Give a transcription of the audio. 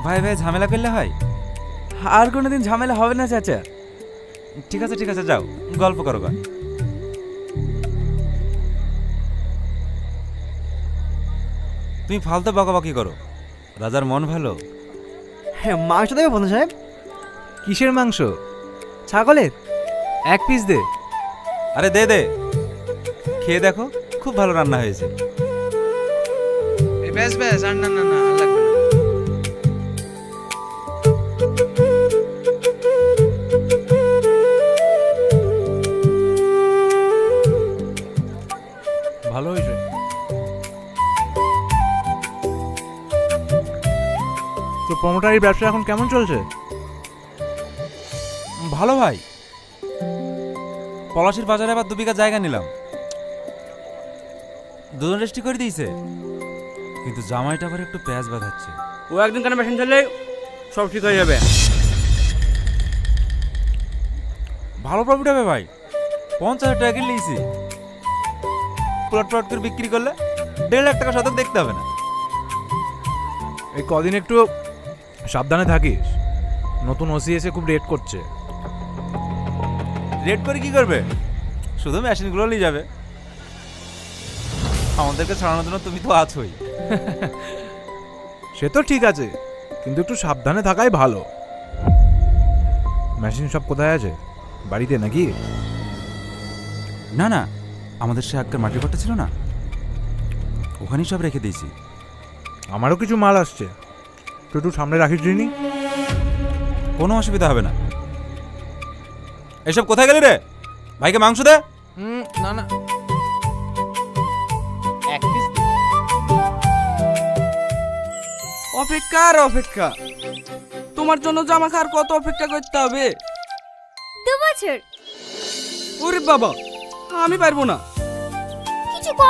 ভাই ভাই ঝামেলা করলে হয়? আর কোনোদিন ঝামেলা হবে না চাচা। ঠিক আছে ঠিক আছে, যাও গল্প করো গা। তুমি ফালতু বকাবকি করো, রাজার মন ভালো। হ্যাঁ, মাংস দেবে প্রধান সাহেব? কিসের মাংস? ছাগলের। 1 পিস দে। আরে দে দে, খেয়ে দেখো, খুব ভালো রান্না হয়েছে। ব্যাস ব্যাস, আর না না না, আর লাগবে না। ভালো হয়েছে। তো প্রমোটারির ব্যবসা এখন কেমন চলছে? ভালো ভাই, পলাশির বাজারে আবার 2 বিঘা জায়গা নিলাম। দুজন রেস্টি করে দিয়েছে, কিন্তু জামাইটা আবার একটু পেঁয়াজ বাঁধাচ্ছে। ও একদিন কেন মেশিন চাললে সব ঠিক হয়ে যাবে। ভালো প্রফিট হবে ভাই, 50,000 টাকা কিনে নিয়েছি। প্লট প্লট করে বিক্রি করলে 1.5 লাখ টাকা শতক দেখতে হবে না। এই কদিন একটু সাবধানে থাকিস, নতুন ওসি এসে খুব রেট করছে। রেড করে কি করবে? শুধু মেশিনগুলো নিয়ে যাবে। আমাদেরকে ছাড়ানোর জন্য তুমি তো আছোই। সে তো ঠিক আছে, কিন্তু একটু সাবধানে থাকাই ভালো। মেশিন সব কোথায় আছে? বাড়িতে নাকি? না না, আমাদের সে আগের মাটির ঘরটা ছিল না, ওখানেই সব রেখে দিয়েছি। আমারও কিছু মাল আসছে, তুই একটু সামনে রাখিস নি। কোনো অসুবিধা হবে না। এসব কোথায় গেলি রে? ভাইকে মাংস দে। না না, অপেক্ষা আর অপেক্ষা, তোমার জন্য জামা খাওয়ার কত অপেক্ষা করতে হবে? 2 বছর। ওরে বাবা, আমি পারবো না। কিছু কর